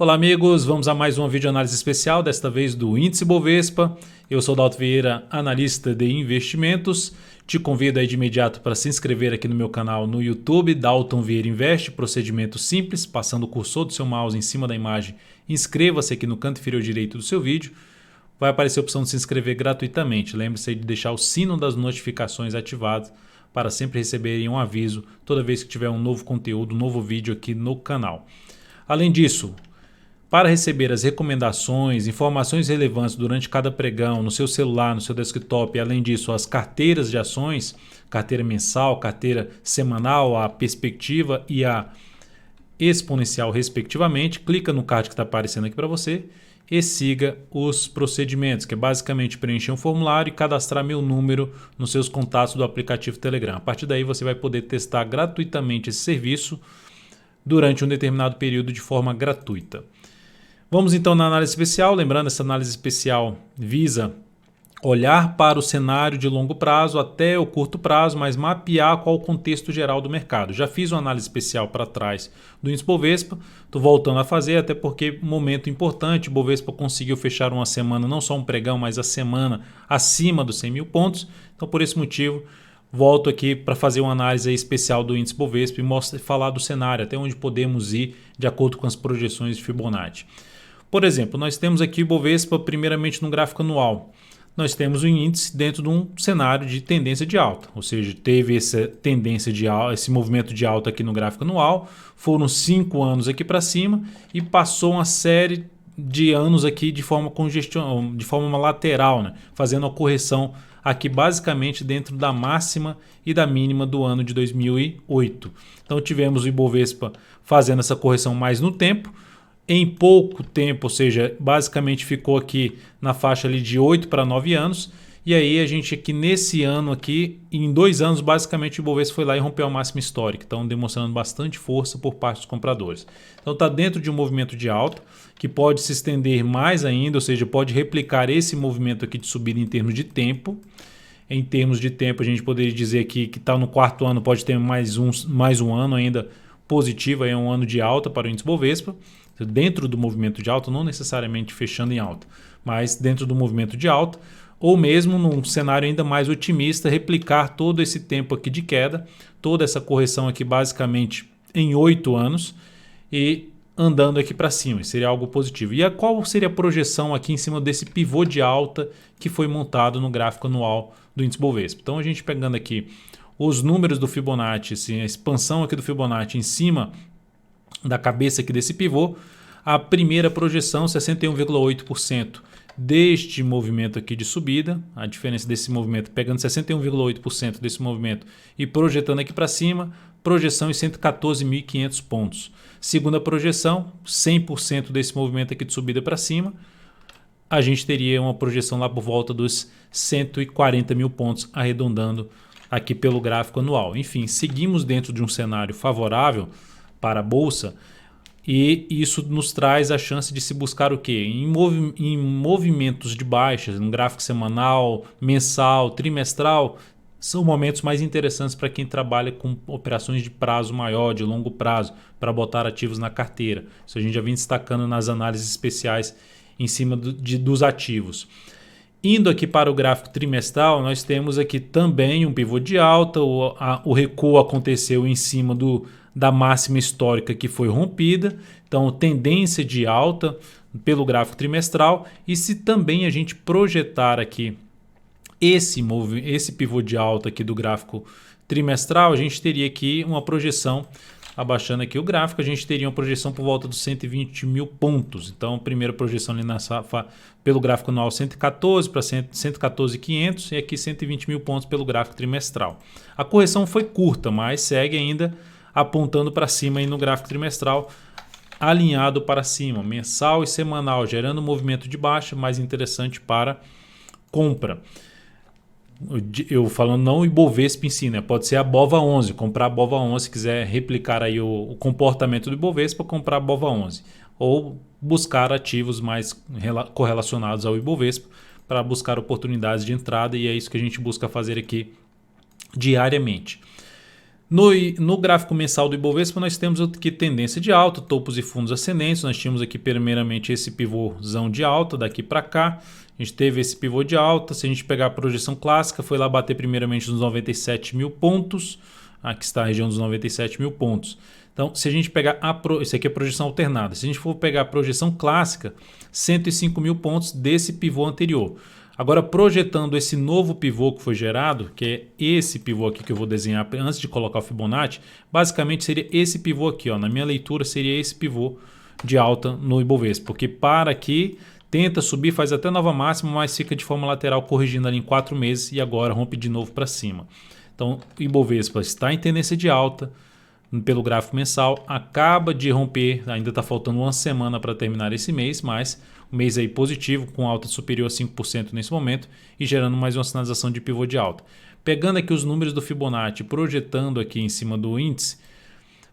Olá amigos, vamos a mais uma videoanálise especial, desta vez do Índice Bovespa. Eu sou Dalton Vieira, analista de investimentos. Te convido aí de imediato para se inscrever aqui no meu canal no YouTube, Dalton Vieira Investe, procedimento simples, passando o cursor do seu mouse em cima da imagem, inscreva-se aqui no canto inferior direito do seu vídeo. Vai aparecer a opção de se inscrever gratuitamente. Lembre-se de deixar o sino das notificações ativado para sempre receberem um aviso toda vez que tiver um novo conteúdo, um novo vídeo aqui no canal. Além disso, para receber as recomendações, informações relevantes durante cada pregão, no seu celular, no seu desktop, e além disso, as carteiras de ações, carteira mensal, carteira semanal, a perspectiva e a exponencial, respectivamente, clica no card que está aparecendo aqui para você e siga os procedimentos, que é basicamente preencher um formulário e cadastrar meu número nos seus contatos do aplicativo Telegram. A partir daí você vai poder testar gratuitamente esse serviço durante um determinado período de forma gratuita. Vamos então na análise especial. Lembrando, essa análise especial visa olhar para o cenário de longo prazo até o curto prazo, mas mapear qual o contexto geral do mercado. Já fiz uma análise especial para trás do índice Bovespa, estou voltando a fazer, até porque momento importante, o Bovespa conseguiu fechar uma semana, não só um pregão, mas a semana acima dos 100 mil pontos. Então, por esse motivo, volto aqui para fazer uma análise especial do índice Bovespa e falar do cenário, até onde podemos ir de acordo com as projeções de Fibonacci. Por exemplo, nós temos aqui o Bovespa primeiramente no gráfico anual. Nós temos o índice dentro de um cenário de tendência de alta, ou seja, teve essa tendência de alta, esse movimento de alta aqui no gráfico anual, foram 5 anos aqui para cima e passou uma série de anos aqui de forma lateral, né? Fazendo a correção aqui basicamente dentro da máxima e da mínima do ano de 2008. Então tivemos o Ibovespa fazendo essa correção mais no tempo, em pouco tempo, ou seja, basicamente ficou aqui na faixa ali de 8 para 9 anos. E aí a gente aqui nesse ano aqui, em 2 anos, basicamente o Ibovespa foi lá e rompeu a máxima histórica. Então demonstrando bastante força por parte dos compradores. Então está dentro de um movimento de alta que pode se estender mais ainda, ou seja, pode replicar esse movimento aqui de subida em termos de tempo. Em termos de tempo, a gente poderia dizer aqui que está no quarto ano, pode ter mais um ano ainda positivo, é um ano de alta para o índice Bovespa. Dentro do movimento de alta, não necessariamente fechando em alta, mas dentro do movimento de alta, ou mesmo num cenário ainda mais otimista, replicar todo esse tempo aqui de queda, toda essa correção aqui basicamente em 8 anos e andando aqui para cima, seria algo positivo. E qual seria a projeção aqui em cima desse pivô de alta que foi montado no gráfico anual do índice Bovespa? Então a gente pegando aqui os números do Fibonacci, assim, a expansão aqui do Fibonacci em cima da cabeça aqui desse pivô, a primeira projeção 61,8% deste movimento aqui de subida, a diferença desse movimento, pegando 61,8% desse movimento e projetando aqui para cima, projeção em 114.500 pontos. Segunda projeção, 100% desse movimento aqui de subida para cima, a gente teria uma projeção lá por volta dos 140 mil pontos, arredondando aqui pelo gráfico anual. Enfim, seguimos dentro de um cenário favorável para a bolsa e isso nos traz a chance de se buscar o quê? Em movimentos de baixas, no gráfico semanal, mensal, trimestral, são momentos mais interessantes para quem trabalha com operações de prazo maior, de longo prazo, para botar ativos na carteira. Isso a gente já vem destacando nas análises especiais em cima dos ativos. Indo aqui para o gráfico trimestral, nós temos aqui também um pivô de alta, o recuo aconteceu em cima da máxima histórica que foi rompida, então tendência de alta pelo gráfico trimestral. E se também a gente projetar aqui esse pivô de alta aqui do gráfico trimestral, a gente teria aqui uma projeção, abaixando aqui o gráfico, a gente teria uma projeção por volta dos 120 mil pontos. Então, a primeira projeção ali pelo gráfico anual 114 para 114.500 e aqui 120 mil pontos pelo gráfico trimestral. A correção foi curta, mas segue ainda apontando para cima aí no gráfico trimestral, alinhado para cima, mensal e semanal, gerando um movimento de baixa mais interessante para compra. Eu falando não o Ibovespa em si, né? Pode ser a BOVA11, comprar a BOVA11, se quiser replicar aí o comportamento do Ibovespa, comprar a BOVA11. Ou buscar ativos mais correlacionados ao Ibovespa para buscar oportunidades de entrada, e é isso que a gente busca fazer aqui diariamente. No gráfico mensal do Ibovespa, nós temos aqui tendência de alta, topos e fundos ascendentes. Nós tínhamos aqui primeiramente esse pivôzão de alta daqui para cá. A gente teve esse pivô de alta. Se a gente pegar a projeção clássica, foi lá bater primeiramente nos 97 mil pontos. Aqui está a região dos 97 mil pontos. Então, se a gente pegar isso aqui é a projeção alternada. Se a gente for pegar a projeção clássica, 105 mil pontos desse pivô anterior. Agora, projetando esse novo pivô que foi gerado, que é esse pivô aqui que eu vou desenhar antes de colocar o Fibonacci, basicamente seria esse pivô aqui. Ó. Na minha leitura, seria esse pivô de alta no Ibovespa, porque para aqui, tenta subir, faz até nova máxima, mas fica de forma lateral corrigindo ali em 4 meses e agora rompe de novo para cima. Então, o Ibovespa está em tendência de alta pelo gráfico mensal, acaba de romper, ainda está faltando uma semana para terminar esse mês, mas um mês aí positivo, com alta superior a 5% nesse momento e gerando mais uma sinalização de pivô de alta. Pegando aqui os números do Fibonacci, projetando aqui em cima do índice,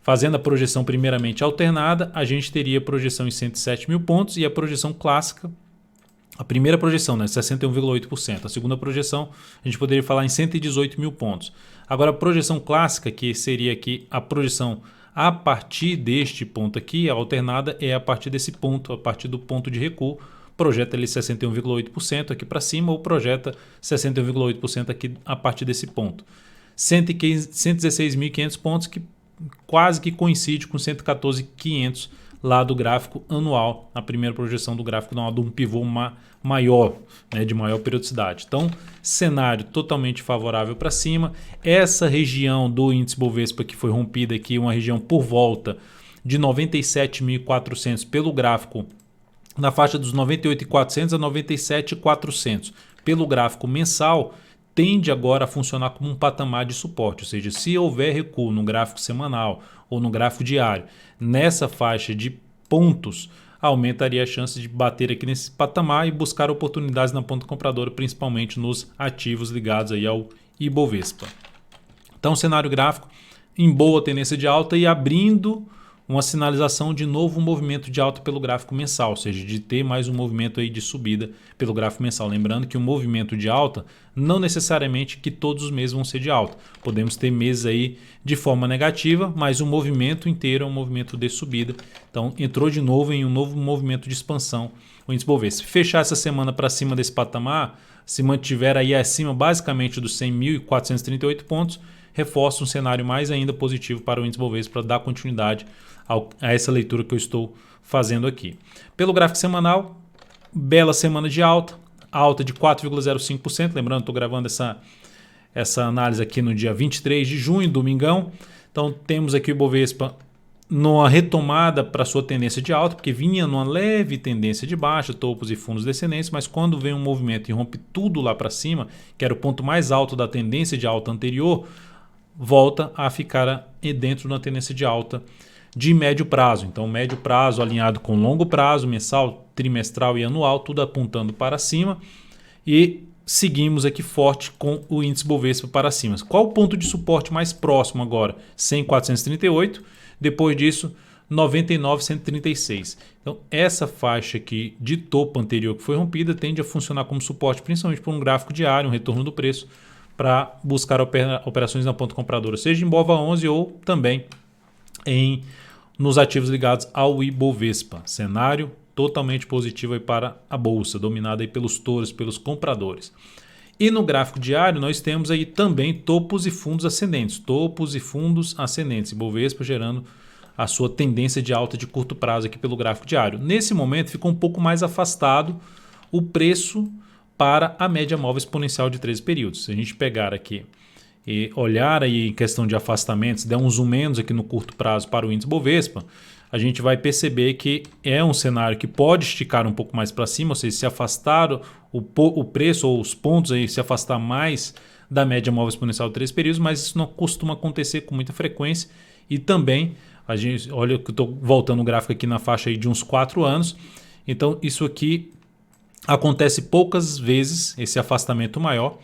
fazendo a projeção primeiramente alternada, a gente teria a projeção em 107 mil pontos e a projeção clássica, a primeira projeção, né, 61,8%. A segunda projeção, a gente poderia falar em 118 mil pontos. Agora, a projeção clássica, que seria aqui a projeção a partir deste ponto aqui, a alternada é a partir desse ponto, a partir do ponto de recuo, projeta ele 61,8% aqui para cima ou projeta 61,8% aqui a partir desse ponto. 116.500 pontos, que quase que coincide com 114.500 lá do gráfico anual, a primeira projeção do gráfico anual de um pivô maior, né, de maior periodicidade. Então, cenário totalmente favorável para cima. Essa região do índice Bovespa que foi rompida aqui, uma região por volta de 97.400 pelo gráfico, na faixa dos 98.400 a 97.400 pelo gráfico mensal, tende agora a funcionar como um patamar de suporte, ou seja, se houver recuo no gráfico semanal ou no gráfico diário, nessa faixa de pontos, aumentaria a chance de bater aqui nesse patamar e buscar oportunidades na ponta compradora, principalmente nos ativos ligados aí ao Ibovespa. Então, cenário gráfico em boa tendência de alta e abrindo uma sinalização de novo movimento de alta pelo gráfico mensal, ou seja, de ter mais um movimento aí de subida pelo gráfico mensal. Lembrando que o movimento de alta não necessariamente que todos os meses vão ser de alta. Podemos ter meses aí de forma negativa, mas o movimento inteiro é um movimento de subida. Então entrou de novo em um novo movimento de expansão o índice Bovespa. Se fechar essa semana para cima desse patamar, se mantiver aí acima basicamente dos 100.438 pontos, reforça um cenário mais ainda positivo para o índice Bovespa para dar continuidade a essa leitura que eu estou fazendo aqui. Pelo gráfico semanal, bela semana de alta de 4,05%. Lembrando, estou gravando essa análise aqui no dia 23 de junho, domingão. Então temos aqui o Ibovespa numa retomada para sua tendência de alta, porque vinha numa leve tendência de baixa, topos e fundos descendentes, mas quando vem um movimento e rompe tudo lá para cima, que era o ponto mais alto da tendência de alta anterior, volta a ficar dentro de uma tendência de alta de médio prazo. Então, médio prazo alinhado com longo prazo, mensal, trimestral e anual, tudo apontando para cima. E seguimos aqui forte com o índice Bovespa para cima. Qual o ponto de suporte mais próximo agora? 100.438. Depois disso, 99.136. Então, essa faixa aqui de topo anterior que foi rompida tende a funcionar como suporte, principalmente por um gráfico diário, um retorno do preço, para buscar operações na ponta compradora, seja em BOVA11 ou também nos ativos ligados ao Ibovespa. Cenário totalmente positivo aí para a bolsa, dominada aí pelos touros, pelos compradores. E no gráfico diário nós temos aí também topos e fundos ascendentes. Topos e fundos ascendentes. Ibovespa gerando a sua tendência de alta de curto prazo aqui pelo gráfico diário. Nesse momento ficou um pouco mais afastado o preço para a média móvel exponencial de 13 períodos. Se a gente pegar aqui e olhar aí em questão de afastamentos, der um zoom menos aqui no curto prazo para o índice Bovespa, a gente vai perceber que é um cenário que pode esticar um pouco mais para cima, ou seja, se afastar o preço ou os pontos aí, se afastar mais da média móvel exponencial de 13 períodos, mas isso não costuma acontecer com muita frequência. E também, a gente olha que eu estou voltando o gráfico aqui na faixa aí de uns 4 anos, então isso aqui acontece poucas vezes, esse afastamento maior,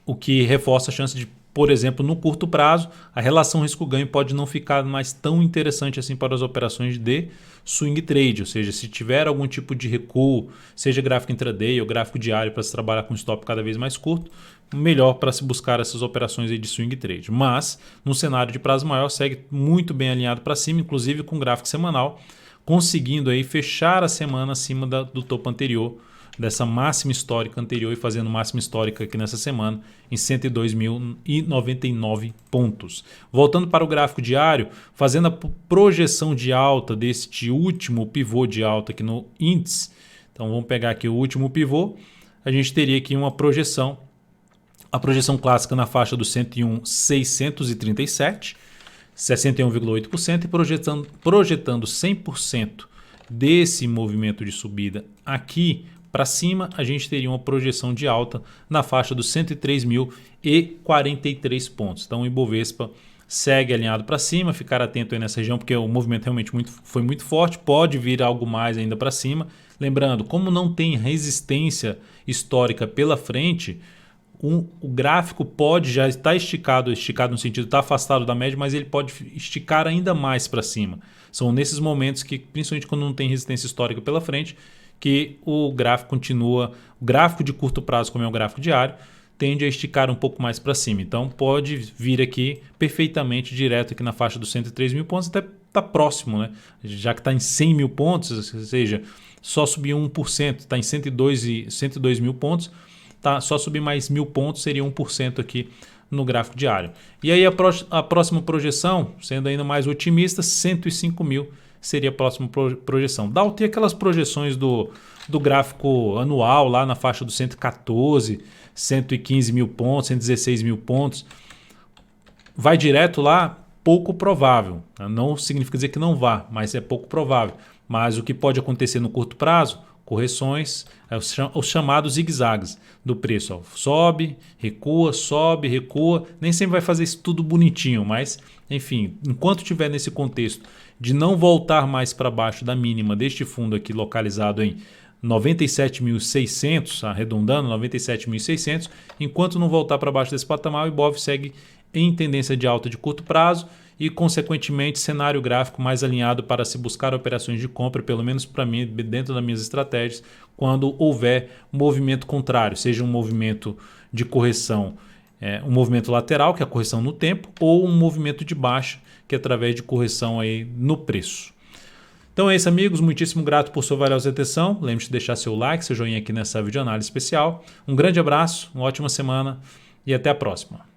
o que reforça a chance de por exemplo, no curto prazo, a relação risco-ganho pode não ficar mais tão interessante assim para as operações de swing trade, ou seja, se tiver algum tipo de recuo, seja gráfico intraday ou gráfico diário para se trabalhar com stop cada vez mais curto, melhor para se buscar essas operações aí de swing trade. Mas, no cenário de prazo maior, segue muito bem alinhado para cima, inclusive com gráfico semanal, conseguindo aí fechar a semana acima do topo anterior, dessa máxima histórica anterior, e fazendo máxima histórica aqui nessa semana em 102.099 pontos. Voltando para o gráfico diário, fazendo a projeção de alta deste último pivô de alta aqui no índice. Então vamos pegar aqui o último pivô, a gente teria aqui uma projeção, a projeção clássica na faixa do 101.637, 61,8%, e projetando 100% desse movimento de subida aqui para cima, a gente teria uma projeção de alta na faixa dos 103.043 pontos. Então o Ibovespa segue alinhado para cima, ficar atento aí nessa região, porque o movimento realmente foi muito forte, pode vir algo mais ainda para cima. Lembrando, como não tem resistência histórica pela frente, o gráfico pode já estar esticado no sentido de estar afastado da média, mas ele pode esticar ainda mais para cima. São nesses momentos que, principalmente quando não tem resistência histórica pela frente, que o gráfico continua, o gráfico de curto prazo, como é o gráfico diário, tende a esticar um pouco mais para cima. Então pode vir aqui perfeitamente direto aqui na faixa dos 103 mil pontos, até está próximo, né? Já que está em 100 mil pontos, ou seja, só subir 1%, está em 102 mil pontos, tá? Só subir mais 1.000 pontos seria 1% aqui no gráfico diário. E aí a próxima projeção, sendo ainda mais otimista, 105 mil seria a próxima projeção. Dá ter aquelas projeções do gráfico anual lá na faixa dos 114, 115 mil pontos, 116 mil pontos. Vai direto lá? Pouco provável. Não significa dizer que não vá, mas é pouco provável. Mas o que pode acontecer no curto prazo? Correções, os chamados zigue-zagues do preço. Ó. Sobe, recua, nem sempre vai fazer isso tudo bonitinho, mas enfim, enquanto estiver nesse contexto de não voltar mais para baixo da mínima deste fundo aqui localizado em 97.600, arredondando 97.600, enquanto não voltar para baixo desse patamar, o Ibov segue em tendência de alta de curto prazo e, consequentemente, cenário gráfico mais alinhado para se buscar operações de compra, pelo menos para mim, dentro das minhas estratégias, quando houver movimento contrário, seja um movimento de correção, um movimento lateral, que é a correção no tempo, ou um movimento de baixa, que é através de correção aí no preço. Então é isso, amigos. Muitíssimo grato por sua valiosa atenção. Lembre-se de deixar seu like, seu joinha aqui nessa videoanálise especial. Um grande abraço, uma ótima semana e até a próxima.